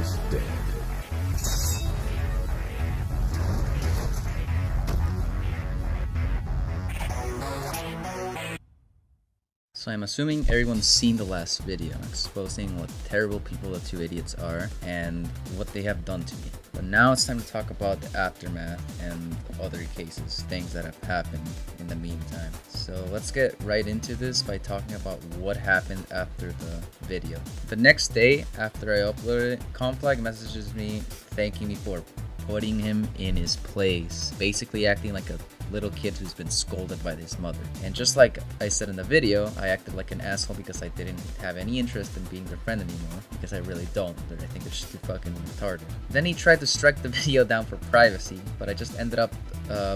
is dead. So I'm assuming everyone's seen the last video exposing what terrible people the two idiots are and what they have done to me. But now it's time to talk about the aftermath and other cases, things that have happened in the meantime. So let's get right into this by talking about what happened after the video. The next day after I uploaded it, Conflag messages me thanking me for putting him in his place, basically acting like a little kid who's been scolded by his mother. And just like I said in the video, I acted like an asshole because I didn't have any interest in being their friend anymore, because I really don't. I think they're just too fucking retarded. Then he tried to strike the video down for privacy, but I just ended up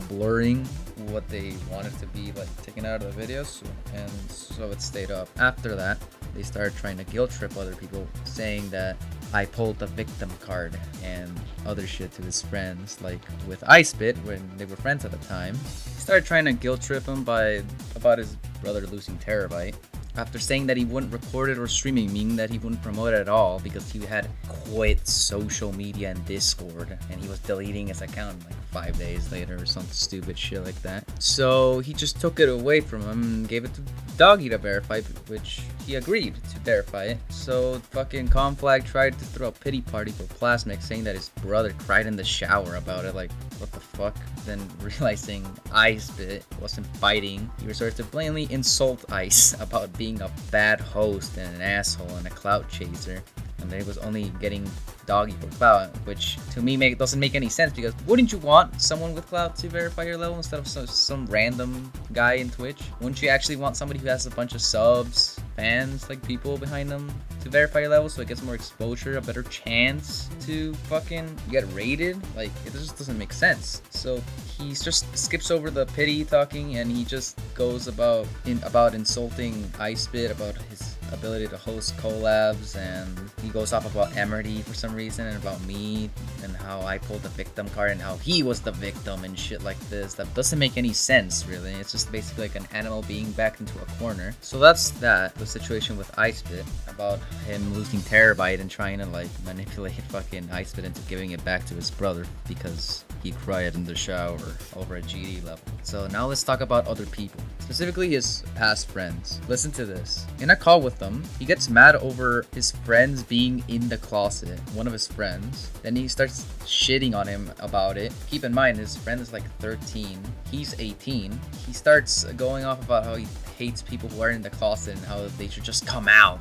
blurring what they wanted to be like taken out of the videos, and so it stayed up. After that, they started trying to guilt trip other people, saying that I pulled the victim card and other shit to his friends, like with iSpit when they were friends at the time. He started trying to guilt trip him about his brother losing Terabyte. After saying that he wouldn't record it or streaming, meaning that he wouldn't promote it at all because he had quit social media and Discord, and he was deleting his account like 5 days later or some stupid shit like that. So he just took it away from him and gave it to Doggy to verify, which he agreed to verify it. So fucking Conflag tried to throw a pity party for Plasmic, saying that his brother cried in the shower about it, like what the fuck. Then realizing iSpit wasn't fighting, he resorted to blatantly insult Ice about being a bad host and an asshole and a clout chaser, and that he was only getting Doggy for clout, which to me doesn't make any sense, because wouldn't you want someone with clout to verify your level instead of some random guy in Twitch? Wouldn't you actually want somebody who has a bunch of subs, fans, like people behind them to verify your level so it gets more exposure, a better chance to fucking get rated? Like, it just doesn't make sense. So he just skips over the pity talking and he just goes about insulting iSpit, about his ability to host collabs, and he goes off about Emerty for some reason and about me and how I pulled the victim card and how he was the victim and shit like this. That doesn't make any sense, really. It's just basically like an animal being backed into a corner. So that's that, the situation with iSpit, about him losing Terabyte and trying to like manipulate fucking iSpit into giving it back to his brother because he cried in the shower over a GD level. So now let's talk about other people, specifically his past friends. Listen to this. In a call with them, he gets mad over his friends being in the closet, one of his friends. Then he starts shitting on him about it. Keep in mind, his friend is like 13, he's 18. He starts going off about how he hates people who are in the closet and how they should just come out,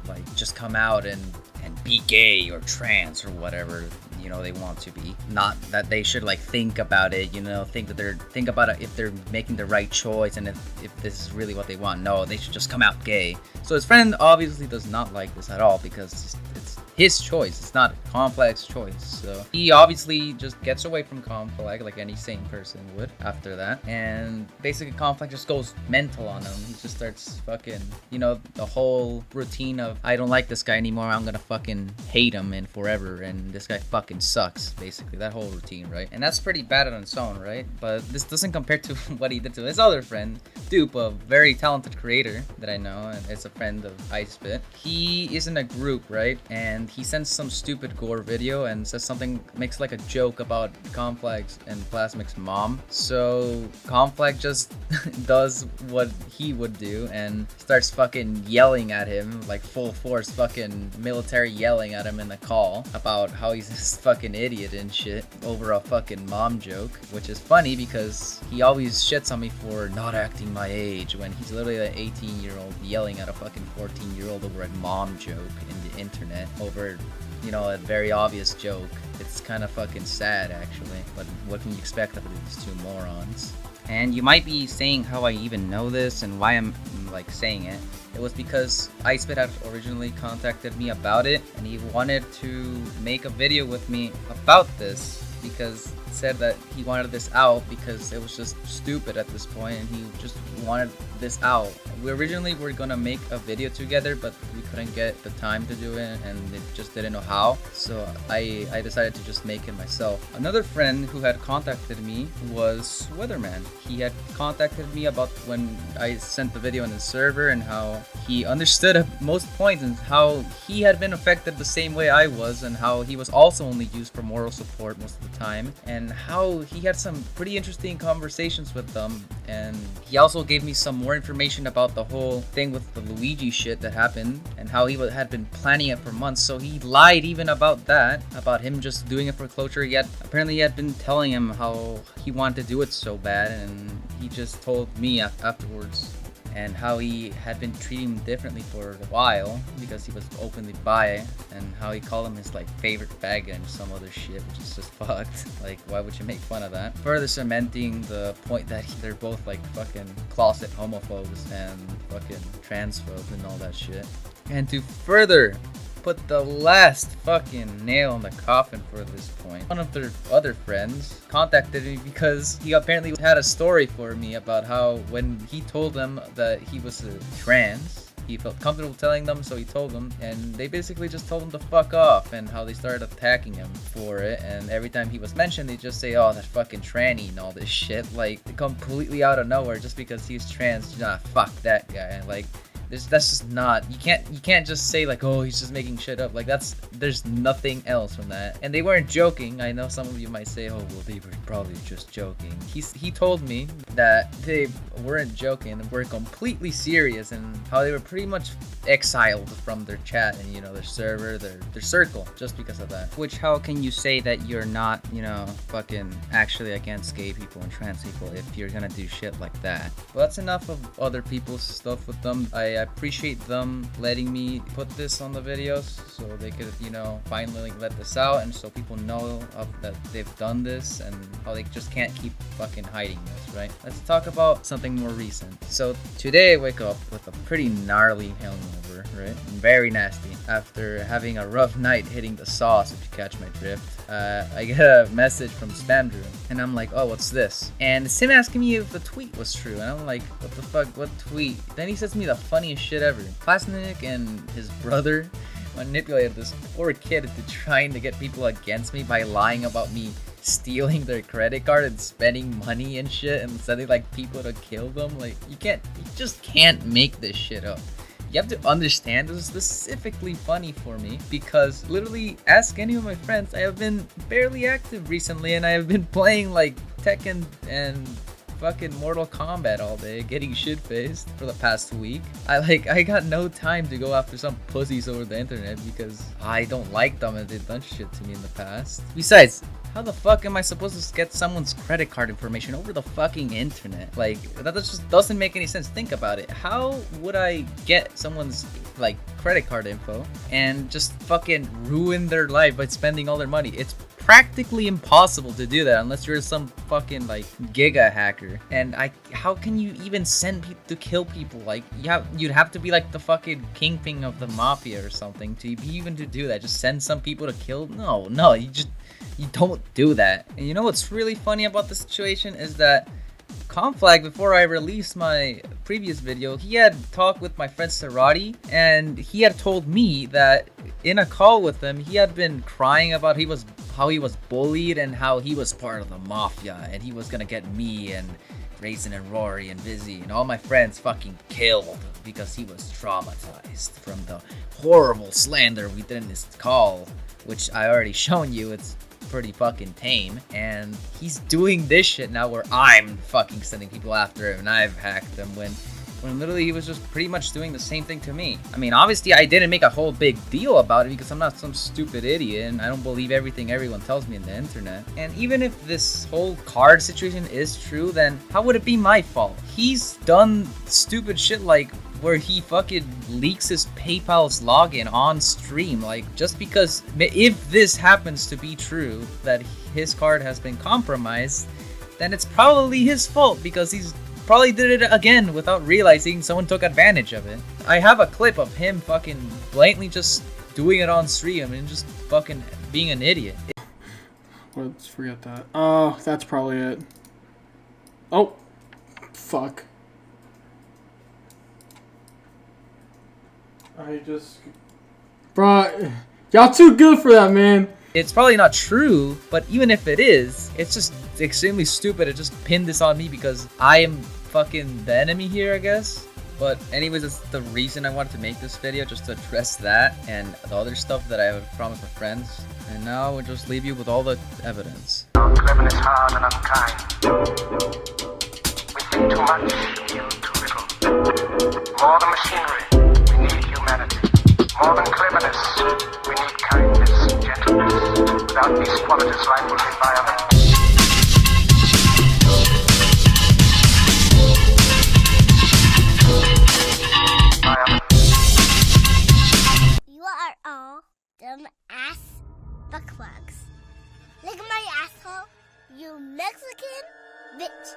and be gay or trans or whatever, you know, they want to be. Not that they should like think about it, you know, think about it if they're making the right choice and if this is really what they want. No, they should just come out gay. So his friend obviously does not like this at all because it's his choice, it's not Conflag's choice. So he obviously just gets away from Conflag like any sane person would after that, and basically Conflag just goes mental on him. He just starts fucking, you know, the whole routine of I don't like this guy anymore, I'm gonna fucking hate him and forever, and this guy fucking sucks, basically that whole routine, right? And that's pretty bad on its own, right? But this doesn't compare to what he did to his other friend Dupe, a very talented creator that I know, and it's a friend of iSpit. He is in a group, right? And he sends some stupid gore video and says something, makes like a joke about Conflag's and Plasmic's mom. So Conflag just does what he would do and starts fucking yelling at him, like full force fucking military yelling at him in the call about how he's this fucking idiot and shit over a fucking mom joke, which is funny because he always shits on me for not acting my age when he's literally an 18-year-old yelling at a fucking 14-year-old over a mom joke in the internet over, you know, a very obvious joke. It's kind of fucking sad actually, but what can you expect of these two morons? And you might be saying how I even know this and why I'm like saying it. It was because iSpit had originally contacted me about it and he wanted to make a video with me about this because it said that he wanted this out because it was just stupid at this point and he just wanted this out. We originally were gonna make a video together, but we couldn't get the time to do it and they just didn't know how. So I decided to just make it myself. Another friend who had contacted me was Weatherman. He had contacted me about when I sent the video on the server and how he understood at most points and how he had been affected the same way I was, and how he was also only used for moral support most of the time, and how he had some pretty interesting conversations with them. And he also gave me some more information about the whole thing with the Luigi shit that happened and how he had been planning it for months. So he lied even about that, about him just doing it for closure. Yet apparently he had been telling him how he wanted to do it so bad, and he just told me afterwards, and how he had been treating him differently for a while because he was openly bi, and how he called him his like favorite faggot and some other shit, which is just fucked. Like, why would you make fun of that? Further cementing the point that they're both like fucking closet homophobes and fucking transphobes and all that shit. And to further put the last fucking nail in the coffin for this point, one of their other friends contacted me because he apparently had a story for me about how when he told them that he was a trans, he felt comfortable telling them, so he told them, and they basically just told him to fuck off, and how they started attacking him for it. And every time he was mentioned, they just say, oh, that fucking tranny and all this shit, like completely out of nowhere, just because he's trans. Nah, fuck that guy. And like, that's just not, you can't just say like, oh, he's just making shit up. Like, there's nothing else from that. And they weren't joking. I know some of you might say, oh, well, they were probably just joking. He told me that they weren't joking and were completely serious, and how they were pretty much exiled from their chat and, you know, their server, their circle, just because of that. Which, how can you say that you're not, you know, fucking actually against gay people and trans people if you're gonna do shit like that? Well, that's enough of other people's stuff with them. I appreciate them letting me put this on the videos so they could, you know, finally let this out, and so people know that they've done this and how they just can't keep fucking hiding this, right? Let's talk about something more recent. So today I wake up with a pretty gnarly hangover, right? Very nasty. After having a rough night hitting the sauce, if you catch my drift. I get a message from Spam Drew, and I'm like, oh, what's this? And it's him asking me if the tweet was true, and I'm like, what the fuck, what tweet? Then he says to me the funniest shit ever. Plasmic and his brother manipulated this poor kid into trying to get people against me by lying about me stealing their credit card and spending money and shit and sending like people to kill them. Like, you just can't make this shit up. You have to understand, this is specifically funny for me because literally, ask any of my friends, I have been barely active recently, and I have been playing like Tekken and fucking Mortal Kombat all day, getting shit-faced for the past week. I got no time to go after some pussies over the internet because I don't like them and they've done shit to me in the past. Besides, how the fuck am I supposed to get someone's credit card information over the fucking internet? Like, that just doesn't make any sense. Think about it. How would I get someone's like credit card info and just fucking ruin their life by spending all their money? It's practically impossible to do that unless you're some fucking like giga hacker. And how can you even send people to kill people? Like, you'd have to be like the fucking kingpin of the mafia or something to even to do that. Just send some people to kill? No, you don't do that. And you know what's really funny about the situation is that Conflag, before I released my previous video, he had talked with my friend Serati, and he had told me that in a call with him, he had been crying about how he was bullied and how he was part of the mafia and he was gonna get me and Raisin and Rory and Vizzy and all my friends fucking killed because he was traumatized from the horrible slander we did in this call, which I already shown you. It's pretty fucking tame, and he's doing this shit now where I'm fucking sending people after him and I've hacked him when literally he was just pretty much doing the same thing to me. I mean, obviously I didn't make a whole big deal about it because I'm not some stupid idiot and I don't believe everything everyone tells me on the internet. And even if this whole card situation is true, then how would it be my fault? He's done stupid shit like where he fucking leaks his PayPal's login on stream. Like, just because, if this happens to be true, that his card has been compromised, then it's probably his fault because he's probably did it again without realizing someone took advantage of it. I have a clip of him fucking blatantly just doing it on stream and just fucking being an idiot. Let's forget that. Oh, that's probably it. Oh, fuck. I just... Bro, y'all too good for that, man. It's probably not true, but even if it is, it's just extremely stupid to just pin this on me because I am fucking the enemy here, I guess. But anyways, that's the reason I wanted to make this video, just to address that and the other stuff that I have promised my friends. And now we'll just leave you with all the evidence. Cleverness hard and unkind. We think too much, feel too little. More than machinery, we need humanity. More than cleverness, we need kindness, gentleness. Without these qualities, life will be violent. You are all dumb ass bucklugs. Look at my asshole, you Mexican bitch.